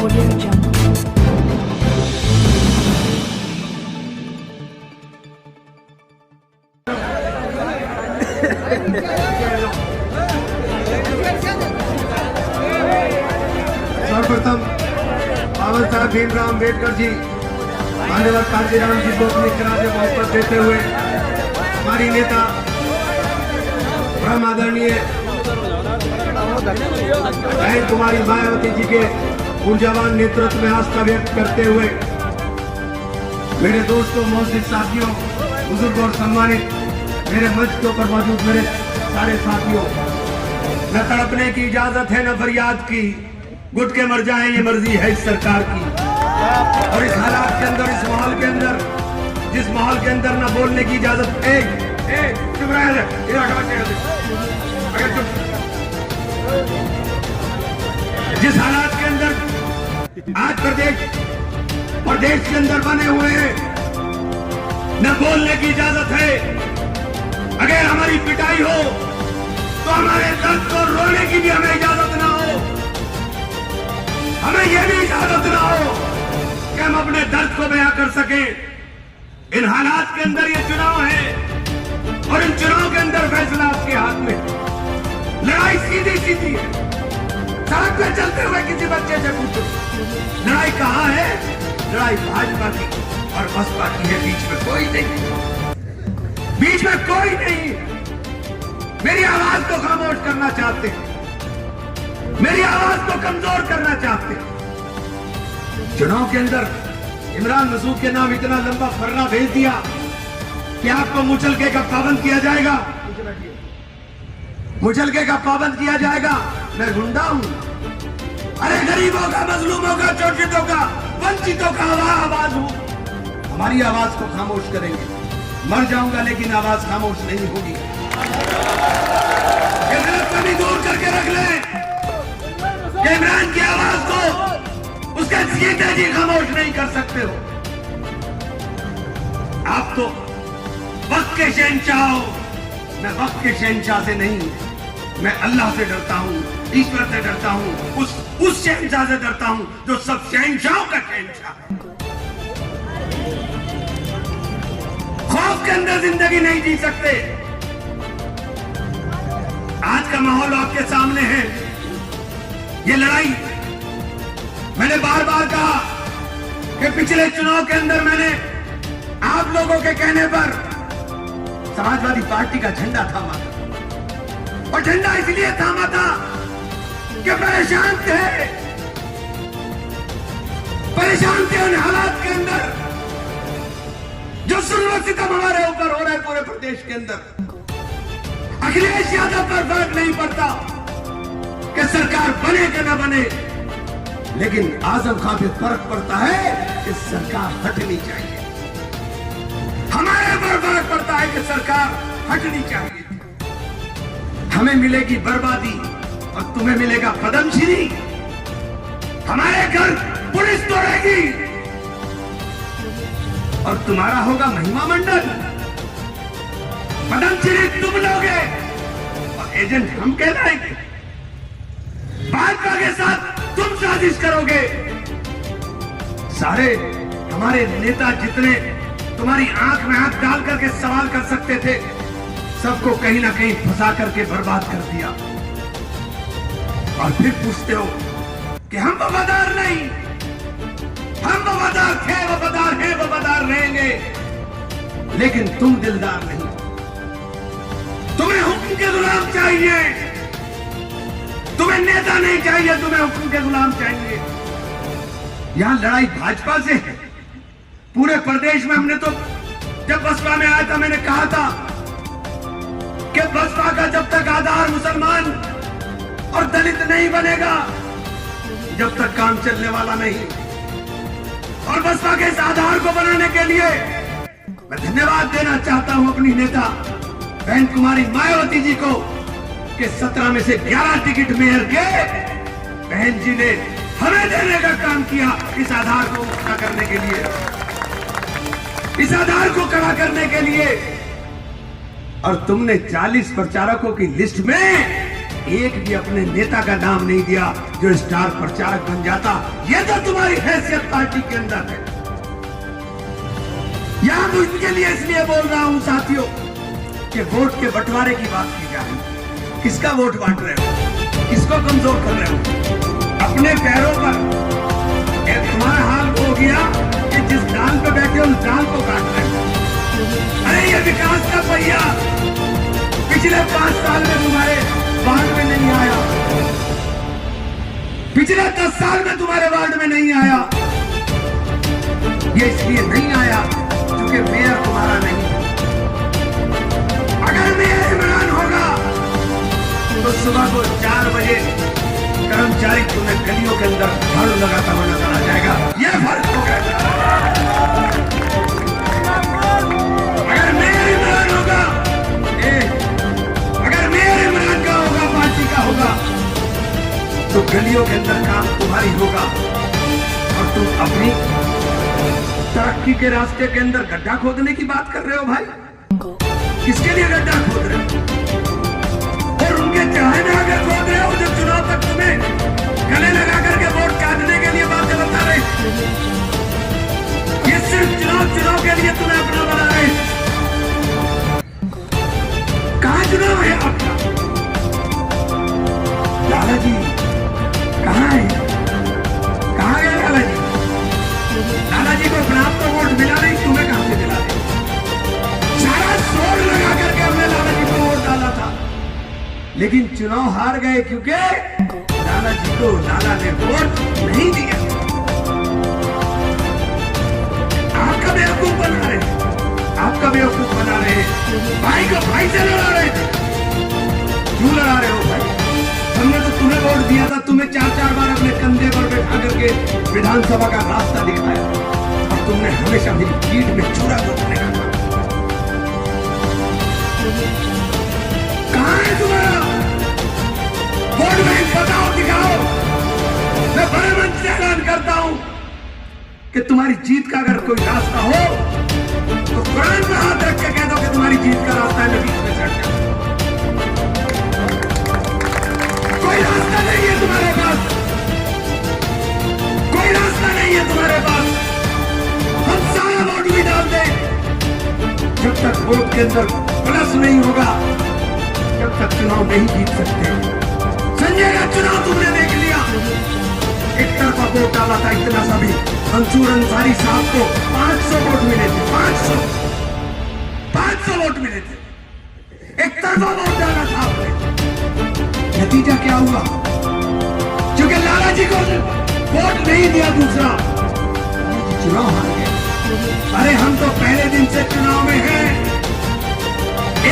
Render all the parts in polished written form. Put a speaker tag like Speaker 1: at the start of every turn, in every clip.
Speaker 1: Audio Jungle.
Speaker 2: सर्वप्रथम बाबा साहब भीमराव अम्बेडकर जी मान्यवर कांशीराम जी को अपनी तरह से मोहब्बत देते हुए हमारी नेता परम आदरणीय बहन कुमारी मायावती जी के ऊर्जावान नेतृत्व में आस्था व्यक्त करते हुए मेरे दोस्तों, मोहसिन साथियों, बुजुर्ग और सम्मानित मेरे मंच के ऊपर मौजूद मेरे सारे साथियों, न तड़पने की इजाजत है न फरियाद की, घुट के मर जाए ये मर्जी है इस सरकार की। और इस हालात के अंदर, इस माहौल के अंदर, जिस माहौल के अंदर न बोलने की इजाजत, चुप रहे, जिस हालात के अंदर आज प्रदेश के अंदर बने हुए हैं, न बोलने की इजाजत है। अगर हमारी पिटाई हो तो हमारे दर्द को रोने की भी हमें इजाजत ना हो, हमें यह भी इजाजत ना हो कि हम अपने दर्द को बयां कर सकें। इन हालात के अंदर ये चुनाव है और इन चुनाव के अंदर फैसला आपके हाथ में। लड़ाई सीधी सीधी है। सड़क पे चलते हुए किसी बच्चे से पूछो, लड़ाई कहां है? लड़ाई भाजपा की और बसपा की है, बीच में कोई नहीं, बीच में कोई नहीं। मेरी आवाज को खामोश करना चाहते हैं, मेरी आवाज को कमजोर करना चाहते हैं। चुनाव के अंदर इमरान मसूद के नाम इतना लंबा फर्रा भेज दिया कि आपको मुचलके का पाबंद किया जाएगा, मुचलके का पाबंद किया जाएगा। मैं गुंडा हूं? अरे गरीबों का, मजलूमों का, शोषितों का, वंचितों का आवाज हूं। हमारी आवाज को खामोश करेंगे। मर जाऊंगा लेकिन आवाज खामोश नहीं होगी। ये गलतफहमी दूर करके रख ले। इमरान की आवाज को उसके जीते जी खामोश नहीं कर सकते हो। आप तो वक्त के शहंशाह हो। मैं वक्त के शहंशाह से नहीं, मैं अल्लाह से डरता हूं, ईश्वर से डरता हूं, उस शहंशाह से डरता हूं जो सब शहंशाहों का शहंशाह है। खौफ के अंदर जिंदगी नहीं जी सकते। आज का माहौल आपके सामने है। ये लड़ाई, मैंने बार बार कहा कि पिछले चुनाव के अंदर मैंने आप लोगों के कहने पर समाजवादी पार्टी का झंडा थामा था। और झंडा इसलिए थामा था कि परेशान थे उन हालात के अंदर जो जुल्म सितम हमारे ऊपर हो रहा है पूरे प्रदेश के अंदर। अखिलेश यादव पर फर्क नहीं पड़ता कि सरकार बने कि न बने, लेकिन आजम खान पे फर्क पड़ता है कि सरकार हटनी चाहिए। हमारे पर फर्क पड़ता है कि सरकार हटनी चाहिए। हमें मिलेगी बर्बादी और तुम्हें मिलेगा पद्मश्री। हमारे घर पुलिस तोड़ेगी और तुम्हारा होगा महिमा मंडल। पद्मश्री तुम लोगे और एजेंट हम कहलाएंगे। भाजपा के साथ तुम साजिश करोगे। सारे हमारे नेता जितने तुम्हारी आंख में आंख डाल करके सवाल कर सकते थे, सबको कहीं ना कहीं फंसा करके बर्बाद कर दिया। और फिर पूछते हो कि हम वफादार नहीं, हम वफादार थे, वफादार हैं, वफादार रहेंगे, लेकिन तुम दिलदार नहीं। तुम्हें हुक्म के गुलाम चाहिए, तुम्हें नेता नहीं चाहिए, तुम्हें हुक्म के गुलाम चाहिए। यहां लड़ाई भाजपा से है। पूरे प्रदेश में हमने तो, जब बसपा में आया था, मैंने कहा था कि बसपा का जब तक आधार मुसलमान और दलित नहीं बनेगा, जब तक काम चलने वाला नहीं। और बसपा के इस आधार को बनाने के लिए मैं धन्यवाद देना चाहता हूं अपनी नेता बहन कुमारी मायावती जी को कि 17 में से 11 टिकट मेयर के बहन जी ने हमें देने का काम किया इस आधार को खड़ा करने के लिए, इस आधार को खड़ा करने के लिए। और तुमने 40 प्रचारकों की लिस्ट में एक भी अपने नेता का नाम नहीं दिया जो स्टार प्रचारक बन जाता। ये तो तुम्हारी हैसियत पार्टी के अंदर है। यहां मुझके लिए इसलिए बोल रहा हूं साथियों कि वोट के बंटवारे की बात की जा रही है। किसका वोट बांट रहे हो, किसको कमजोर कर रहे हो? अपने पैरों पर तुम्हारा हाल हो गया कि जिस डाल पे बैठे हो उस डाल को काट रहे हो। अरे ये विकास का पहिया पिछले 5 साल में तुम्हारे वार्ड में नहीं आया, पिछले 10 साल में तुम्हारे वार्ड में नहीं आया। ये इसलिए नहीं आया क्योंकि मेयर तुम्हारा नहीं। अगर मेयर इमरान होगा तो सुबह को 4 बजे कर्मचारी तुम्हें गलियों के अंदर झाड़ू लगाता हुआ नजर आ जाएगा। यह फर्क हो गया। अगर मेयर इमरान होगा, अगर मेयर इमरान का होगा, पार्टी का होगा, तो गलियों के अंदर काम तुम्हारी होगा और तुम अपनी तरक्की के रास्ते के अंदर गड्ढा खोदने की बात कर रहे हो। भाई किसके लिए गड्ढा खोद रहे हो? और उनके चाहे में आगे खोद रहे हो जो चुनाव तक तुम्हें गले लगा करके वोट काटने के लिए बातें बता रहे। ये सिर्फ चुनाव के लिए तुम्हें अपना बना रहे। कहां चुनाव है आपका? लाला जी कहां है? कहां गए लाला जी? लाला जी को अपना आपको वोट मिला नहीं, तुम्हें कहां से मिला? सारा जोर लगा करके हमने लाला जी को वोट डाला था, लेकिन चुनाव हार गए क्योंकि लाला जी को लाला ने वोट नहीं दिया। आपका बेवकूफ बना रहे, आपका बेवकूफ बना रहे। भाई को भाई से लड़ा रहे थे। क्यों लड़ा रहे हो भाई? हमने तो तुम्हें वोट दिया था, तुम्हें 4-4 बार अपने कंधे पर बैठा करके विधानसभा का रास्ता दिखाया और तुमने हमेशा मेरी पीठ में छुरा घोटने का काम। कहां है तुम्हारा वोट बैंक? बताओ, दिखाओ। मैं बड़े मंच से ऐलान करता हूं कि तुम्हारी जीत का अगर कोई रास्ता हो तो कुरान में हाथ रख के कह दो कि तुम्हारी जीत का रास्ता है, मैं बीच में चढ़ जाऊं। कोई रास्ता नहीं है तुम्हारे पास, कोई रास्ता नहीं है तुम्हारे पास। हम सारा वोट भी डाल दें, जब तक वोट के अंदर प्लस नहीं होगा जब तक चुनाव नहीं जीत सकते। संजय का चुनाव तुमने देख लिया, एक तरफा वोट डाला था इतना सा भी। मंसूर अंसारी साहब को 500 वोट मिले थे, 500 वोट मिले थे। एक तरफा वोट डाला था आपने। नतीजा क्या हुआ? क्योंकि लाला जी को वोट नहीं दिया दूसरा, चुनाव हार गए। अरे हम तो पहले दिन से चुनाव में हैं।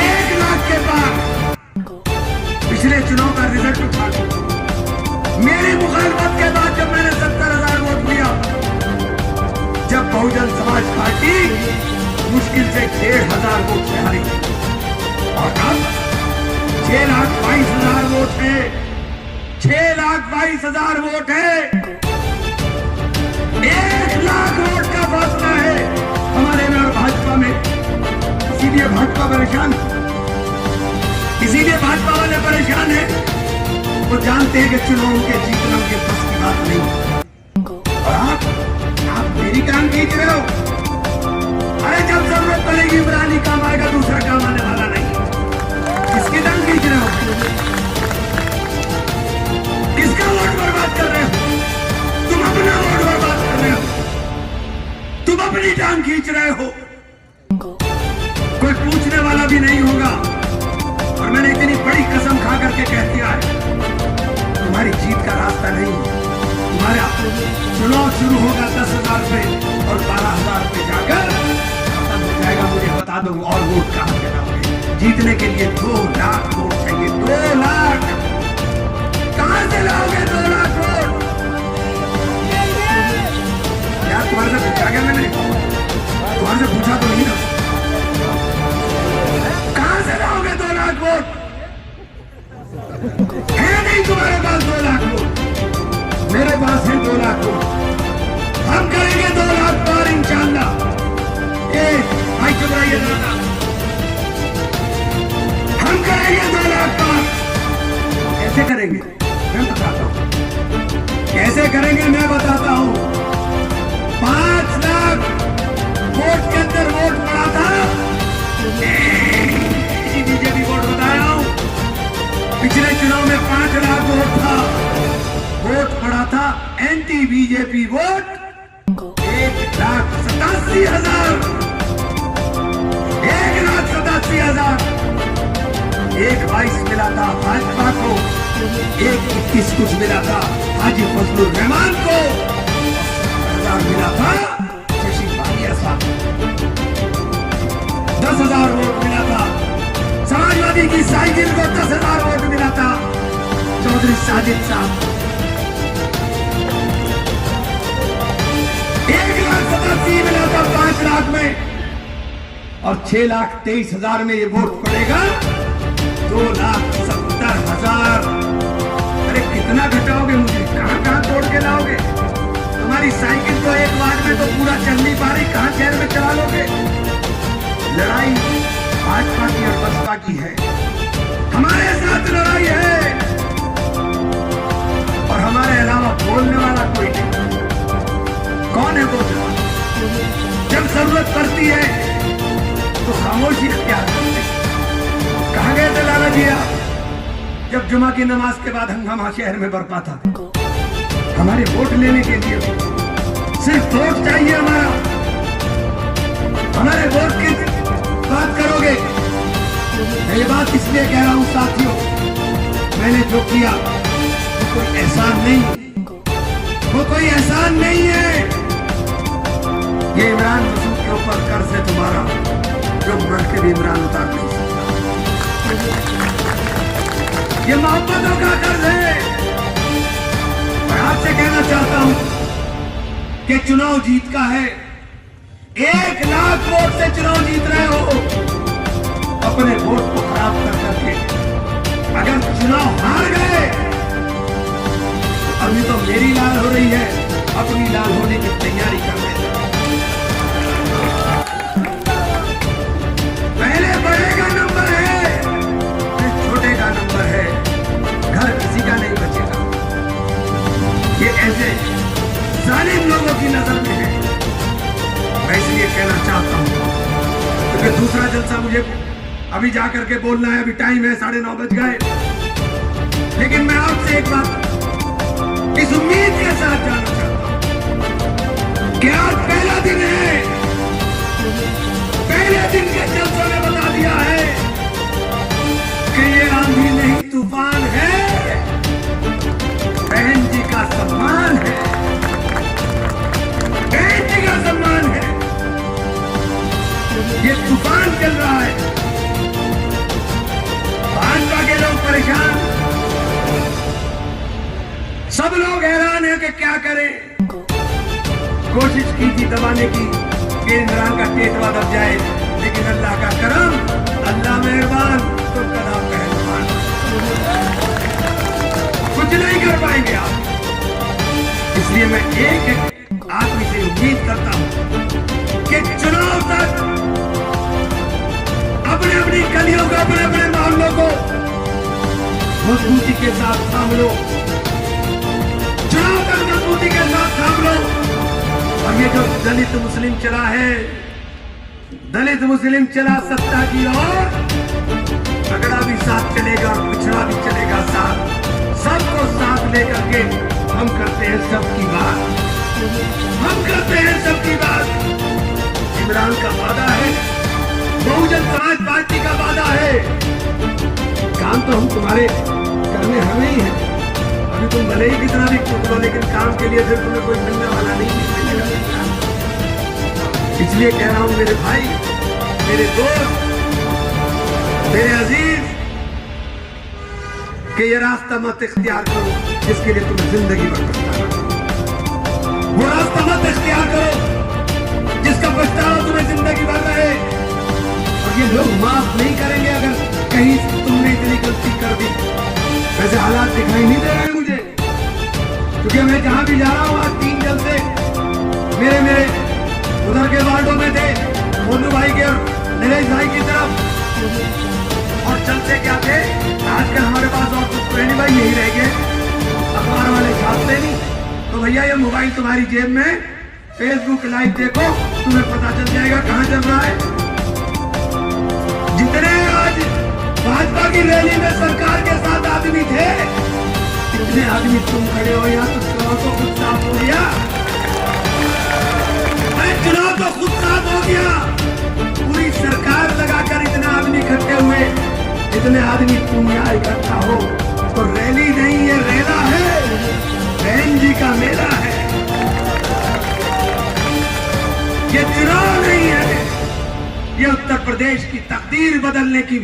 Speaker 2: 1 लाख के पार पिछले चुनाव का रिजल्ट उठा लो। मेरी मुखालफत के बाद जब मैंने 70,000 वोट लिया, जब बहुजन समाज पार्टी मुश्किल से 1,500 वोट से हारी, और अब 6,22,000 वोट है। 6,22,000 वोट है। 1 लाख वोट का फासला है हमारे में और भाजपा में। इसीलिए भाजपा परेशान, इसीलिए भाजपा वाले परेशान है। वो जानते हैं कि चुनाव के जीतना उनके बस की बात नहीं। और आप मेरी काम खींच रहे हो। अरे जब जरूरत पड़ेगी इमरान ही काम आएगा, दूसरा काम आने वाला नहीं। किसकी टांग खींच रहे हो? किसका वोट बर्बाद कर रहे हो? तुम अपना वोट बर्बाद कर रहे हो, तुम अपनी टांग खींच रहे हो। कोई पूछने वाला भी नहीं होगा। और मैंने इतनी बड़ी कसम खा करके कह दिया है, तुम्हारी जीत का रास्ता नहीं। तुम्हारा चुनाव शुरू होगा 10,000 पे और 12,000 पे जाकर खत्म हो जाएगा। मुझे बता दो और वोट कहां से लाओगे? जीतने के लिए 2 लाख वोट चाहिए। 2 लाख कहां से लाओगे? 2 लाख वोट क्या तुम्हारे से पूछा गया? मैंने तुम्हारे से पूछा तो नहीं ना। कहां से लाओगे 2 लाख वोट? है नहीं तुम्हारे पास 2 लाख वोट। करेंगे मैं बताता हूं। 5 लाख वोट के अंदर वोट पड़ा था, बीजेपी वोट बताया हूं। पिछले चुनाव में 5 लाख वोट था, वोट पड़ा था एंटी बीजेपी वोट 1,87,000, 1,87,000। 1,22 मिला था भाजपा को, 1,21 कुछ मिला था हाजी फजलुर रहमान को, 10,000 मिला था शशि भालिया साहब, 10,000 वोट मिला था। समाजवादी की साइकिल को 10,000 वोट मिला था चौधरी साजिद साहब। 1,87,000 मिला था 5 लाख में, और 6,23,000 में ये वोट पड़ेगा 2,70,000। अरे कितना घटाओगे मुझे, कहां कहां तोड़ के लाओगे? तुम्हारी साइकिल तो एक बार में तो पूरा चल नहीं पा रही, कहां शहर में चला लोगे? लड़ाई भाजपा की और बसपा की है, हमारे साथ लड़ाई है, और हमारे अलावा बोलने वाला कोई नहीं। कौन है बोलने वाला? जब जरूरत पड़ती है तो खामोशी अख्तियार करते। कहां गए थे लाला जी आप, जब जुमा की नमाज के बाद हंगामा शहर में बरपा था? हमारे वोट लेने के लिए सिर्फ वोट चाहिए हमारा, हमारे वोट की बात करोगे। मैं ये बात इसलिए कह रहा हूं साथियों, मैंने जो किया वो कोई एहसान नहीं, वो कोई एहसान नहीं है। ये इमरान मसूद के ऊपर कर्ज है तुम्हारा, जो मर के भी इमरान उतार नहीं सकता। ये मोहब्बतों का कर्ज है। मैं आपसे कहना चाहता हूं कि चुनाव जीत का है, 1 लाख वोट से चुनाव जीत रहे हो, अपने वोट को खराब कर करके अगर चुनाव हार गए तो अभी तो मेरी लाल हो रही है, अपनी लाल होने की तैयारी कर रहे हैं। पहले बड़े का नंबर है, फिर छोटे का नंबर है, घर किसी का नहीं बचेगा। ये ऐसे जालिम लोगों की नजर में है। मैं इसलिए कहना चाहता हूं, क्योंकि दूसरा जलसा मुझे अभी जाकर के बोलना है, अभी टाइम है, 9:30 बज गए। लेकिन मैं आपसे एक बात इस उम्मीद के साथ जाना चाहता हूं कि आज पहला दिन है, पहले दिन के जलसों ने बता दिया है कि ये आंधी नहीं तूफान है, बहन जी का सम्मान है, बहन जी का सम्मान है। ये तूफान चल रहा है, भाजपा के लोग परेशान, सब लोग हैरान हैं कि क्या करें। कोशिश की थी दबाने की कि इमरान का टेटवा दब जाए, लेकिन अल्लाह का करम, अल्लाह मेहरबान तो कदा पहलवान, कुछ नहीं कर पाएंगे आप। इसलिए मैं एक आदमी से उम्मीद करता हूं कि चुनाव तक अपने अपनी गलियों को, अपने अपने मामलों को मजबूती के साथ थाम लो, चुनाव तक मजबूती के साथ थाम लो। और ये जो दलित मुस्लिम चला है, दलित मुस्लिम चला सत्ता की ओर, तगड़ा भी साथ चलेगा और पिछड़ा भी चलेगा साथ, सबको साथ लेकर के हम करते हैं सबकी बात, हम करते हैं सबकी बात। इमरान का वादा है, बहुजन समाज पार्टी का वादा है, काम तो हम तुम्हारे करने हमें ही है। अभी तुम भले ही कितना भी कूद लो, लेकिन काम के लिए फिर तुम्हें कोई मिलने वाला नहीं मिलेगा। इसलिए कह रहा हूं मेरे भाई, मेरे दोस्त, मेरे अजीज, कि ये रास्ता मत इख्तियार करो जिसके लिए तुम्हें जिंदगी भर पछताना। वो रास्ता मत इख्तियार करो जिसका पछतावा तुम्हें जिंदगी भर रहे। और ये लोग माफ नहीं करेंगे अगर कहीं तुमने इतनी गलती कर दी। वैसे हालात दिखाई नहीं दे रहे हैं मुझे, क्योंकि मैं जहां भी जा रहा हूं, आज 3 जलसे मेरे उधर के वार्डों में थे, मोनू भाई के और नरेश भाई की तरफ। और जलसे क्या थे, आजकल हमारे पास और कुछ तो नहीं भाई, यही रह गए, अखबार वाले छापते नहीं, तो भैया ये मोबाइल तुम्हारी जेब में, फेसबुक लाइव देखो, तुम्हें पता चल जाएगा कहां चल रहा है। जितने आज भाजपा की रैली में सरकार के साथ आदमी थे, इतने आदमी तुम खड़े हो यहाँ, तो चुनाव तो खुद साफ हो गया। चुनाव तो खुद साफ हो गया। पूरी सरकार लगाकर इतने आदमी इकट्ठे हुए, इतने आदमी तुम यहाँ इकट्ठा हो, तो रैली नहीं ये रेला है, बहन जी का मेला है। ये चुनाव नहीं है, ये उत्तर प्रदेश की तकदीर बदलने की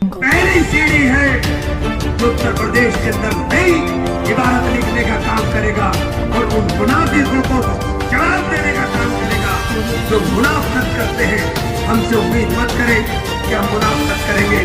Speaker 2: पहली सीढ़ी है, जो उत्तर प्रदेश के अंदर नई इबारत लिखने का काम करेगा और उन मुनाफिकों को जवाब देने का काम करेगा जो मुनाफिकत करते हैं। हमसे उम्मीद मत करें कि हम मुनाफिकत करेंगे।